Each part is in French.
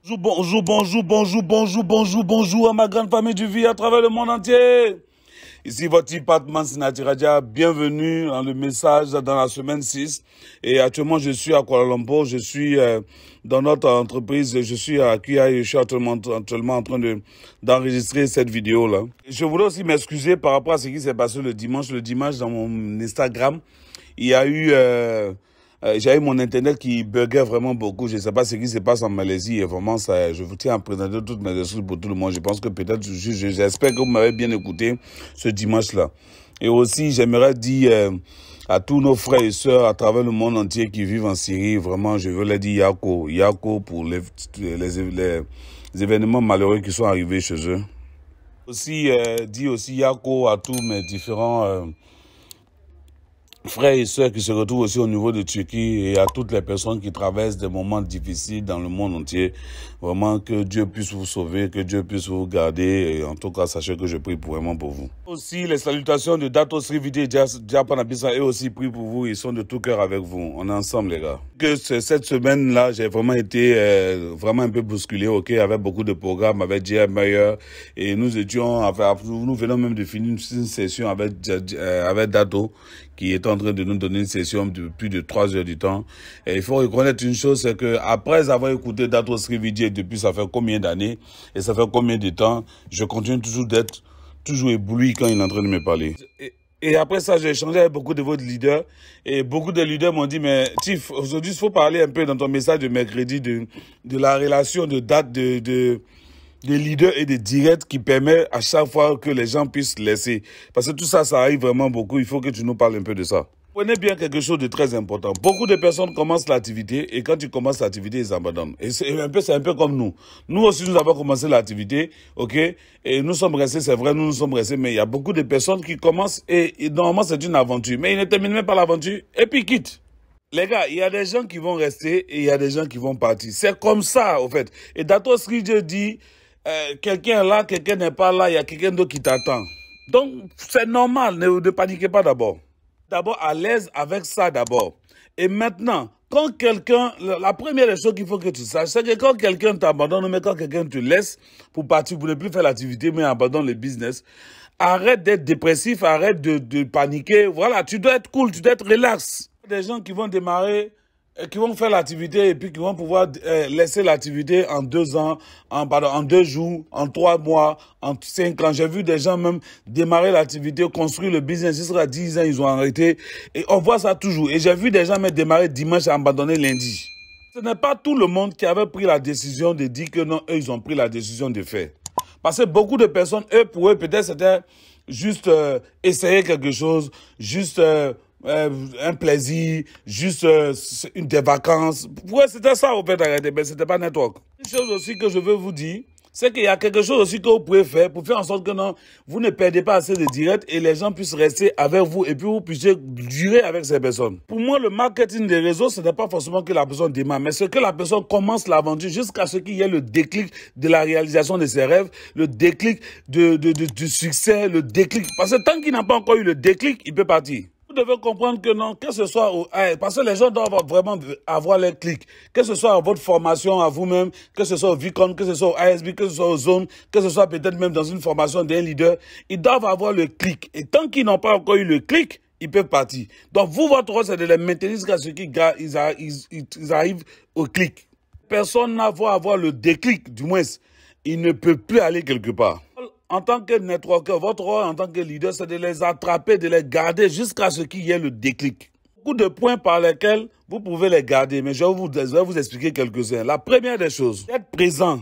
Bonjour à ma grande famille du vie à travers le monde entier. Ici votre type Atman Sinatiradia, bienvenue dans le message dans la semaine 6. Et actuellement je suis à Kuala Lumpur, je suis dans notre entreprise, je suis à QI et je suis actuellement en train d'enregistrer cette vidéo-là. Je voulais aussi m'excuser par rapport à ce qui s'est passé le dimanche. Le dimanche dans mon Instagram, il y a eu... j'avais mon internet qui buguait vraiment beaucoup. Je ne sais pas ce qui se passe en Malaisie. Et vraiment, ça, je vous tiens à présenter toutes mes excuses pour tout le monde. Je pense que peut-être, j'espère que vous m'avez bien écouté ce dimanche-là. Et aussi, j'aimerais dire à tous nos frères et sœurs à travers le monde entier qui vivent en Syrie, vraiment, je veux leur dire Yako. Yako pour les événements malheureux qui sont arrivés chez eux. Aussi, dis aussi Yako à tous mes différents... frères et sœurs qui se retrouvent aussi au niveau de Turquie et à toutes les personnes qui traversent des moments difficiles dans le monde entier. Vraiment que Dieu puisse vous sauver, que Dieu puisse vous garder. Et en tout cas, sachez que je prie vraiment pour vous. Aussi, les salutations de Dato Srivide et Japan Abissa, eux aussi prient pour vous. Ils sont de tout cœur avec vous. On est ensemble, les gars. Que cette semaine-là, j'ai vraiment été vraiment un peu bousculé, ok, avec beaucoup de programmes, avec J.M. Meyer. Et nous venons même de finir une session avec Dato, qui est en train de nous donner une session de plus de 3 heures du temps. Et il faut reconnaître une chose, c'est que après avoir écouté Dato Srivide depuis ça fait combien d'années et ça fait combien de temps, je continue toujours d'être ébloui quand il est en train de me parler. Et après ça, j'ai échangé avec beaucoup de votre leaders et beaucoup de leaders m'ont dit, mais Tiff, aujourd'hui, il faut parler un peu dans ton message de mercredi de la relation de date de leaders et de directs qui permet à chaque fois que les gens puissent laisser. Parce que tout ça, ça arrive vraiment beaucoup. Il faut que tu nous parles un peu de ça. Prenez bien quelque chose de très important. Beaucoup de personnes commencent l'activité et quand tu commences l'activité, ils abandonnent. Et c'est un peu comme nous. Nous aussi, nous avons commencé l'activité, ok? Et nous sommes restés, c'est vrai, nous sommes restés, mais il y a beaucoup de personnes qui commencent et normalement, c'est une aventure. Mais ils ne terminent même pas l'aventure et puis ils quittent. Les gars, il y a des gens qui vont rester et il y a des gens qui vont partir. C'est comme ça, au fait. Et Dato Srivide dit... quelqu'un est là, quelqu'un n'est pas là, il y a quelqu'un d'autre qui t'attend. Donc, c'est normal, ne paniquez pas d'abord. D'abord, à l'aise avec ça d'abord. Et maintenant, quand quelqu'un, la première des choses qu'il faut que tu saches, c'est que quand quelqu'un t'abandonne, mais quand quelqu'un te laisse pour partir, pour ne plus faire l'activité, mais abandonne le business, arrête d'être dépressif, arrête de paniquer. Voilà, tu dois être cool, tu dois être relax. Des gens qui vont démarrer, qui vont faire l'activité et puis qui vont pouvoir laisser l'activité en 2 ans, en 2 jours, en 3 mois, en 5 ans. J'ai vu des gens même démarrer l'activité, construire le business jusqu'à 10 ans, ils ont arrêté. Et on voit ça toujours. Et j'ai vu des gens même démarrer dimanche et abandonner lundi. Ce n'est pas tout le monde qui avait pris la décision de dire que non, eux, ils ont pris la décision de faire. Parce que beaucoup de personnes, pour eux, peut-être c'était juste essayer quelque chose, juste... un plaisir, juste des vacances. Ouais, c'était ça, au fait, arrêtez, mais c'était pas network. Une chose aussi que je veux vous dire, c'est qu'il y a quelque chose aussi que vous pouvez faire pour faire en sorte que non, vous ne perdez pas assez de directs et les gens puissent rester avec vous et puis vous puissiez durer avec ces personnes. Pour moi, le marketing des réseaux, ce n'est pas forcément que la personne démarre, mais c'est que la personne commence l'aventure jusqu'à ce qu'il y ait le déclic de la réalisation de ses rêves, le déclic du succès, le déclic. Parce que tant qu'il n'a pas encore eu le déclic, il peut partir. Vous devez comprendre que non, que ce soit parce que les gens doivent vraiment avoir les clics, que ce soit à votre formation à vous-même, que ce soit au Vicon, que ce soit au ASB, que ce soit aux zones, que ce soit peut-être même dans une formation d'un leader, ils doivent avoir le clic. Et tant qu'ils n'ont pas encore eu le clic, ils peuvent partir. Donc vous, votre rôle, c'est de les maintenir jusqu'à ce qu'ils arrivent au clic. Personne n'a voulu avoir le déclic, du moins, il ne peut plus aller quelque part. En tant que networker, votre rôle en tant que leader, c'est de les attraper, de les garder jusqu'à ce qu'il y ait le déclic. Beaucoup de points par lesquels vous pouvez les garder, mais je vais vous expliquer quelques-uns. La première des choses, être présent.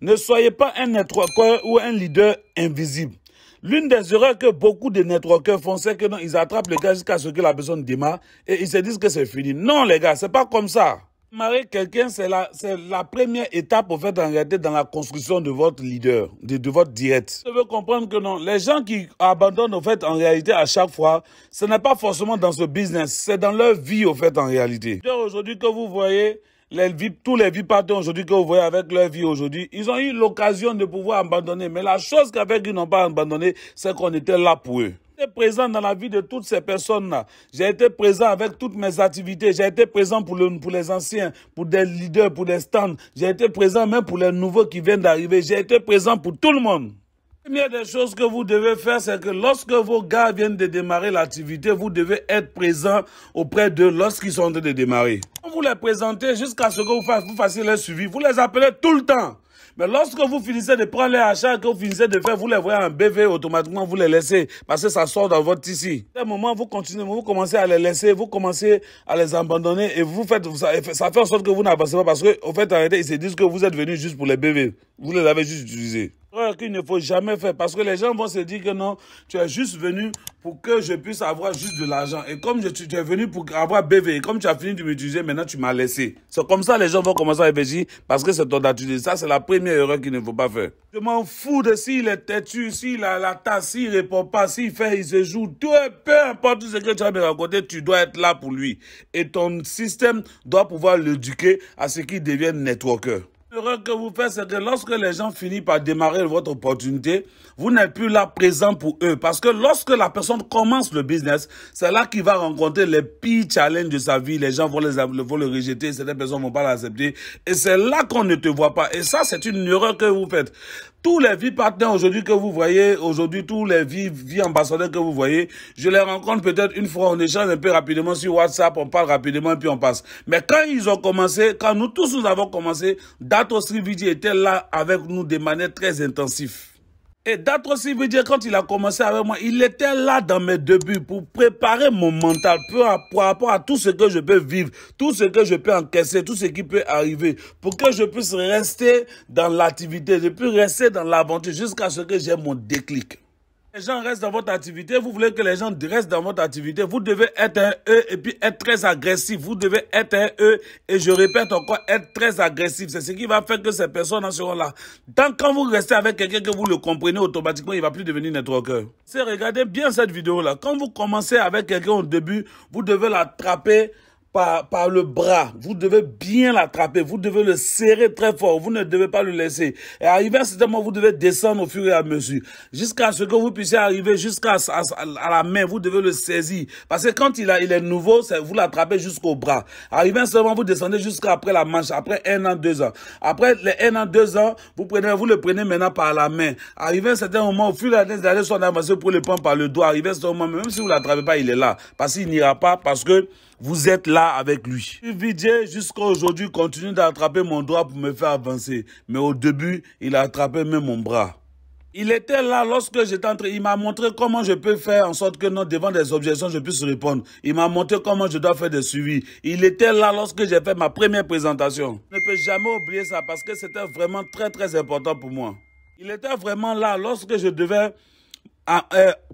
Ne soyez pas un networker ou un leader invisible. L'une des erreurs que beaucoup de networkers font, c'est que non, ils attrapent le gars jusqu'à ce que la personne démarre et ils se disent que c'est fini. Non, les gars, c'est pas comme ça. Démarrer quelqu'un, c'est la première étape, au fait, en réalité, dans la construction de votre leader, de votre direct. Vous devez comprendre que non, les gens qui abandonnent, au fait, en réalité, à chaque fois, ce n'est pas forcément dans ce business, c'est dans leur vie, au fait, en réalité. Aujourd'hui, que vous voyez, tous les vies partants aujourd'hui que vous voyez avec leur vie aujourd'hui, ils ont eu l'occasion de pouvoir abandonner. Mais la chose qu'avec ils n'ont pas abandonné, c'est qu'on était là pour eux. J'ai été présent dans la vie de toutes ces personnes-là. J'ai été présent avec toutes mes activités. J'ai été présent pour les anciens, pour des leaders, pour des stands. J'ai été présent même pour les nouveaux qui viennent d'arriver. J'ai été présent pour tout le monde. La première des choses que vous devez faire, c'est que lorsque vos gars viennent de démarrer l'activité, vous devez être présent auprès d'eux lorsqu'ils sont en train de démarrer. Vous les présentez jusqu'à ce que vous fassiez le suivi. Vous les appelez tout le temps. Mais lorsque vous finissez de prendre les achats, que vous finissez de faire, vous les voyez en BV, automatiquement vous les laissez parce que ça sort dans votre tissu. À un moment, vous continuez, vous commencez à les laisser, vous commencez à les abandonner et vous faites ça fait en sorte que vous n'avancez pas parce qu'au fait, en réalité, ils se disent que vous êtes venus juste pour les BV. Vous les avez juste utilisés. Qu'il ne faut jamais faire parce que les gens vont se dire que non, tu es juste venu pour que je puisse avoir juste de l'argent. Et comme tu es venu pour avoir BV, et comme tu as fini de m'utiliser, maintenant tu m'as laissé. C'est comme ça les gens vont commencer à réfléchir parce que c'est ton attitude. Ça, c'est la première erreur qu'il ne faut pas faire. Je m'en fous de s'il est têtu, s'il a la tasse, s'il ne répond pas, s'il fait, il se joue. Peu importe ce que tu as me raconté, tu dois être là pour lui. Et ton système doit pouvoir l'éduquer à ce qu'il devienne networker. L'erreur que vous faites, c'est que lorsque les gens finissent par démarrer votre opportunité, vous n'êtes plus là présent pour eux. Parce que lorsque la personne commence le business, c'est là qu'il va rencontrer les pires challenges de sa vie. Les gens vont le rejeter, certaines personnes ne vont pas l'accepter. Et c'est là qu'on ne te voit pas. Et ça, c'est une erreur que vous faites. Tous les vies partenaires aujourd'hui que vous voyez, aujourd'hui, tous les vies ambassadeurs que vous voyez, je les rencontre peut-être une fois, on échange un peu rapidement sur WhatsApp, on parle rapidement et puis on passe. Mais quand ils ont commencé, quand nous tous nous avons commencé, Datosri Vidi était là avec nous de manière très intensive. Et Datosri Vidi, quand il a commencé avec moi, il était là dans mes débuts pour préparer mon mental par rapport à tout ce que je peux vivre, tout ce que je peux encaisser, tout ce qui peut arriver, pour que je puisse rester dans l'activité, je puisse rester dans l'aventure jusqu'à ce que j'ai mon déclic. Les gens restent dans votre activité, vous voulez que les gens restent dans votre activité, vous devez être un E et puis être très agressif. Vous devez être un E et je répète encore, être très agressif. C'est ce qui va faire que ces personnes seront là. Quand vous restez avec quelqu'un que vous le comprenez automatiquement, il ne va plus devenir networker. Regardez bien cette vidéo-là. Quand vous commencez avec quelqu'un au début, vous devez l'attraper par le bras. Vous devez bien l'attraper. Vous devez le serrer très fort. Vous ne devez pas le laisser. Et arrivé à un certain moment, vous devez descendre au fur et à mesure. Jusqu'à ce que vous puissiez arriver jusqu'à la main. Vous devez le saisir. Parce que quand il est nouveau, vous l'attrapez jusqu'au bras. Arrivé à un certain moment, vous descendez jusqu'à après la manche. Après 1 an, 2 ans. Après les 1 an, 2 ans, vous le prenez maintenant par la main. Arrivé à un certain moment, au fur et à mesure des années, soit avancé pour le prendre par le doigt. Arrivé à un certain moment, même si vous ne l'attrapez pas, il est là. Parce qu'il n'ira pas, parce que vous êtes là avec lui. Vijay, jusqu'à aujourd'hui, continue d'attraper mon doigt pour me faire avancer. Mais au début, il a attrapé même mon bras. Il était là lorsque j'étais entré. Il m'a montré comment je peux faire en sorte que non, devant des objections, je puisse répondre. Il m'a montré comment je dois faire des suivis. Il était là lorsque j'ai fait ma première présentation. Je ne peux jamais oublier ça parce que c'était vraiment très, très important pour moi. Il était vraiment là lorsque je devais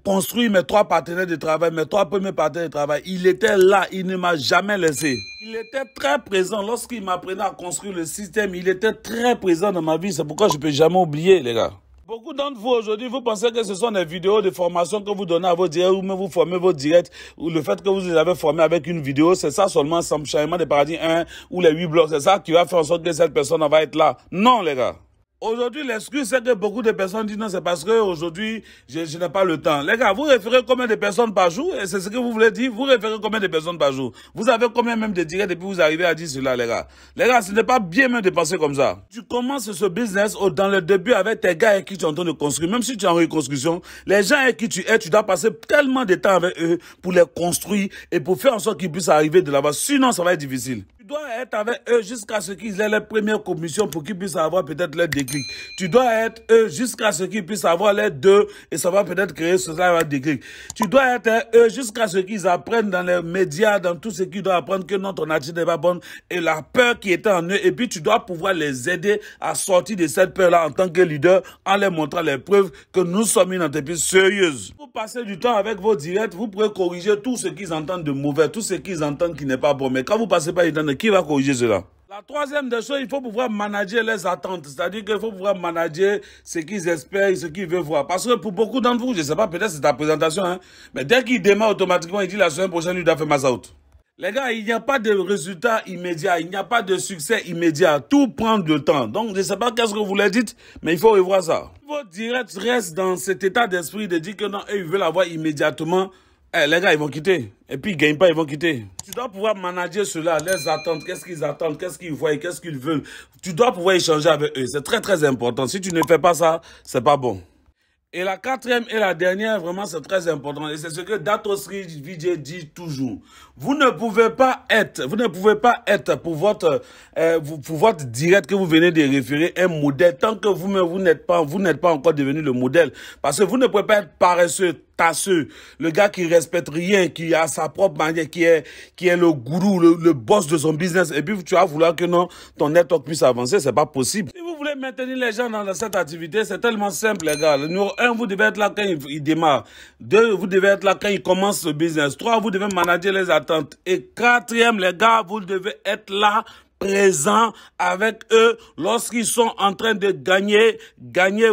construire mes 3 partenaires de travail, mes 3 premiers partenaires de travail. Il était là, il ne m'a jamais laissé. Il était très présent lorsqu'il m'apprenait à construire le système. Il était très présent dans ma vie. C'est pourquoi je ne peux jamais oublier, les gars. Beaucoup d'entre vous aujourd'hui, vous pensez que ce sont des vidéos de formation que vous donnez à vos directs ou même vous formez vos directs ou le fait que vous les avez formés avec une vidéo, c'est ça seulement, sans changement de paradigme 1 ou les 8 blocs. C'est ça qui va faire en sorte que cette personne va être là. Non, les gars. Aujourd'hui, l'excuse, c'est que beaucoup de personnes disent non, c'est parce que aujourd'hui, je n'ai pas le temps. Les gars, vous référez combien de personnes par jour? Et c'est ce que vous voulez dire? Vous référez combien de personnes par jour? Vous avez combien même de directs depuis vous arrivez à dire cela, les gars? Les gars, ce n'est pas bien même de penser comme ça. Tu commences ce business dans le début avec tes gars avec qui tu es en train de construire. Même si tu es en reconstruction, les gens avec qui tu es, tu dois passer tellement de temps avec eux pour les construire et pour faire en sorte qu'ils puissent arriver de là-bas. Sinon, ça va être difficile. Tu dois être avec eux jusqu'à ce qu'ils aient les premières commissions pour qu'ils puissent avoir peut-être leur déclic. Tu dois être eux jusqu'à ce qu'ils puissent avoir les 2 et ça va peut-être créer ce déclic. Tu dois être eux jusqu'à ce qu'ils apprennent dans les médias, dans tout ce qu'ils doivent apprendre que notre nature n'est pas bonne et la peur qui était en eux. Et puis tu dois pouvoir les aider à sortir de cette peur-là en tant que leader en leur montrant les preuves que nous sommes une entreprise sérieuse. Vous passez du temps avec vos directs, vous pouvez corriger tout ce qu'ils entendent de mauvais, tout ce qu'ils entendent qui n'est pas bon. Mais quand vous passez pas du temps, qui va corriger cela? La troisième des choses, il faut pouvoir manager les attentes. C'est-à-dire qu'il faut pouvoir manager ce qu'ils espèrent et ce qu'ils veulent voir. Parce que pour beaucoup d'entre vous, je ne sais pas, peut-être c'est ta présentation, hein, mais dès qu'il démarre automatiquement, il dit la semaine prochaine, il doit faire mass out. Les gars, il n'y a pas de résultat immédiat, il n'y a pas de succès immédiat. Tout prend du temps. Donc, je ne sais pas qu'est-ce que vous leur dites, mais il faut revoir ça. Votre direct reste dans cet état d'esprit de dire que non, eux, ils veulent avoir immédiatement. Les gars, ils vont quitter. Et puis, ils ne gagnent pas, ils vont quitter. Tu dois pouvoir manager cela, les attentes, qu'est-ce qu'ils attendent, qu'est-ce qu'ils voient, qu'est-ce qu'ils veulent. Tu dois pouvoir échanger avec eux. C'est très, très important. Si tu ne fais pas ça, c'est pas bon. Et la quatrième et la dernière, vraiment, c'est très important. Et c'est ce que Datosri Vijay dit toujours. Vous ne pouvez pas être pour votre direct que vous venez de référer un modèle tant que vous n'êtes pas encore devenu le modèle. Parce que vous ne pouvez pas être paresseux, tasseux, le gars qui respecte rien, qui a sa propre manière, qui est le gourou, le boss de son business. Et puis tu vas vouloir que non, ton network puisse avancer, c'est pas possible. Si vous voulez maintenir les gens dans cette activité, c'est tellement simple, les gars. Le numéro 1, vous devez être là quand il démarre. 2, vous devez être là quand il commence le business. 3, vous devez manager les attentes. Et 4e, les gars, vous devez être là, présent avec eux lorsqu'ils sont en train de gagner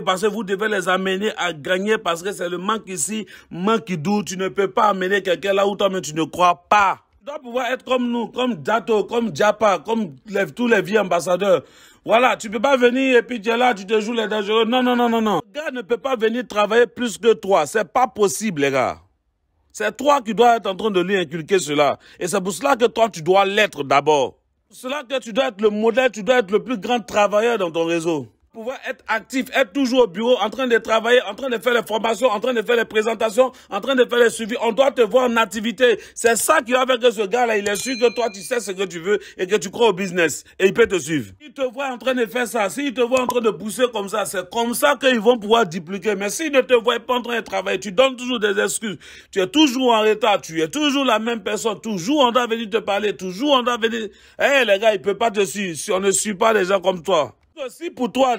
parce que vous devez les amener à gagner parce que c'est le manque ici, manque d'où tu ne peux pas amener quelqu'un là où toi-même tu ne crois pas. Tu dois pouvoir être comme nous, comme Dato, comme Japa, comme tous les vieux ambassadeurs. Voilà, tu peux pas venir et puis tu es là, tu te joues les dangereux. Non. Le gars ne peut pas venir travailler plus que toi. C'est pas possible, les gars. C'est toi qui dois être en train de lui inculquer cela. Et c'est pour cela que toi, tu dois l'être d'abord. C'est pour cela que tu dois être le modèle, tu dois être le plus grand travailleur dans ton réseau. Pouvoir être actif, être toujours au bureau, en train de travailler, en train de faire les formations, en train de faire les présentations, en train de faire les suivis. On doit te voir en activité. C'est ça qui va faire que ce gars-là, il est sûr que toi, tu sais ce que tu veux et que tu crois au business. Et il peut te suivre. S'il te voit en train de faire ça, s'il te voit en train de pousser comme ça, c'est comme ça qu'ils vont pouvoir dupliquer. Mais s'ils ne te voient pas en train de travailler, tu donnes toujours des excuses. Tu es toujours en retard, tu es toujours la même personne. Toujours on doit venir te parler, toujours on doit venir... Les gars, il ne peut pas te suivre si on ne suit pas les gens comme toi. Si pour toi,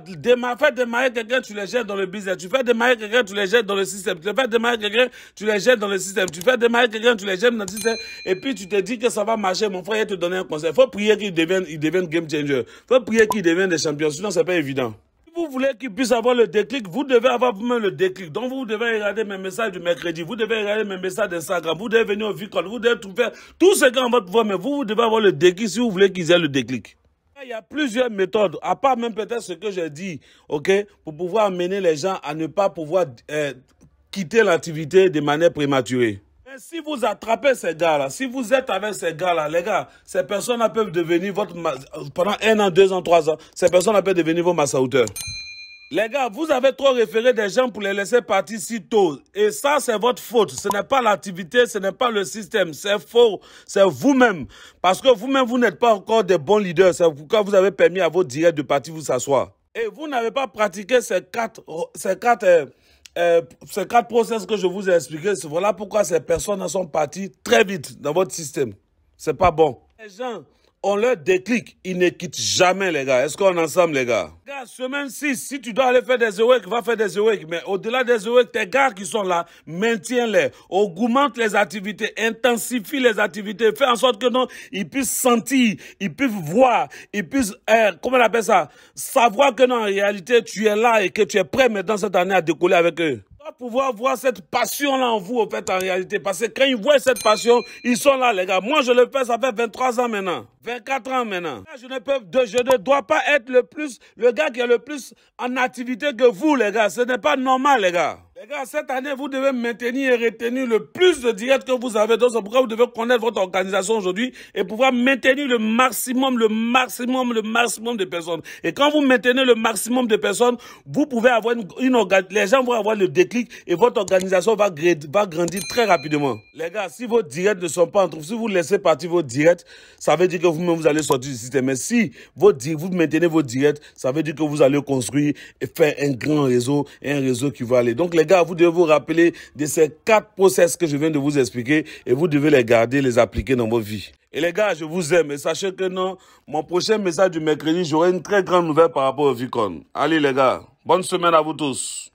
faire démarrer quelqu'un, tu les jettes dans le business. Tu fais démarrer quelqu'un, tu les jettes dans le système. Tu fais démarrer quelqu'un, tu les jettes dans le système. Tu fais démarrer quelqu'un, tu les jettes dans le système. Et puis tu te dis que ça va marcher. Mon frère, il te donne un conseil. Il faut prier qu'il devienne game changer. Il faut prier qu'il devienne des champions. Sinon, c'est pas évident. Si vous voulez qu'il puisse avoir le déclic, vous devez avoir vous-même le déclic. Donc, vous devez regarder mes messages du mercredi. Vous devez regarder mes messages d'Instagram. Vous devez venir au Vicon. Vous devez tout faire. Tout ce qu'on va pouvoir, mais vous devez avoir le déclic si vous voulez qu'ils aient le déclic. Il y a plusieurs méthodes, à part même peut-être ce que j'ai dit, ok, pour pouvoir amener les gens à ne pas pouvoir quitter l'activité de manière prématurée. Mais si vous attrapez ces gars-là, si vous êtes avec ces gars-là, les gars, ces personnes-là peuvent devenir pendant 1 an, 2 ans, 3 ans, ces personnes-là peuvent devenir vos massa-auteurs. Les gars, vous avez trop référé des gens pour les laisser partir si tôt. Et ça, c'est votre faute. Ce n'est pas l'activité, ce n'est pas le système. C'est faux. C'est vous-même. Parce que vous-même, vous n'êtes pas encore des bons leaders. C'est pourquoi vous avez permis à votre direct de partir vous s'asseoir. Et vous n'avez pas pratiqué ces quatre process que je vous ai expliqués. Voilà pourquoi ces personnes sont parties très vite dans votre système. C'est pas bon. Les gens... on leur déclic, ils ne quittent jamais, les gars. Est-ce qu'on est ensemble, les gars? Gars, semaine 6, si tu dois aller faire des awake, va faire des awake. Mais au-delà des awake, tes gars qui sont là, maintiens-les. Augmente les activités, intensifie les activités. Fais en sorte que non, ils puissent sentir, ils puissent voir, ils puissent, comment on appelle ça? Savoir que non, en réalité, tu es là et que tu es prêt maintenant cette année à décoller avec eux. Pouvoir voir cette passion-là en vous, au fait, en réalité. Parce que quand ils voient cette passion, ils sont là, les gars. Moi, je le fais, ça fait 23 ans maintenant. 24 ans maintenant. Je ne dois pas être le gars qui est le plus en activité que vous, les gars. Ce n'est pas normal, les gars. Les gars, cette année, vous devez maintenir et retenir le plus de directs que vous avez. Donc, c'est pourquoi vous devez connaître votre organisation aujourd'hui et pouvoir maintenir le maximum de personnes. Et quand vous maintenez le maximum de personnes, vous pouvez avoir les gens vont avoir le déclic et votre organisation va grandir très rapidement. Les gars, si vos directs ne sont pas entre vous, si vous laissez partir vos directs, ça veut dire que vous-même, vous allez sortir du système. Mais si vous maintenez vos directs, ça veut dire que vous allez construire et faire un grand réseau et un réseau qui va aller. Donc, les gars, vous devez vous rappeler de ces 4 process que je viens de vous expliquer et vous devez les garder, les appliquer dans vos vies. Et les gars, je vous aime et sachez que non, mon prochain message du mercredi, j'aurai une très grande nouvelle par rapport au Vicon. Allez les gars, bonne semaine à vous tous.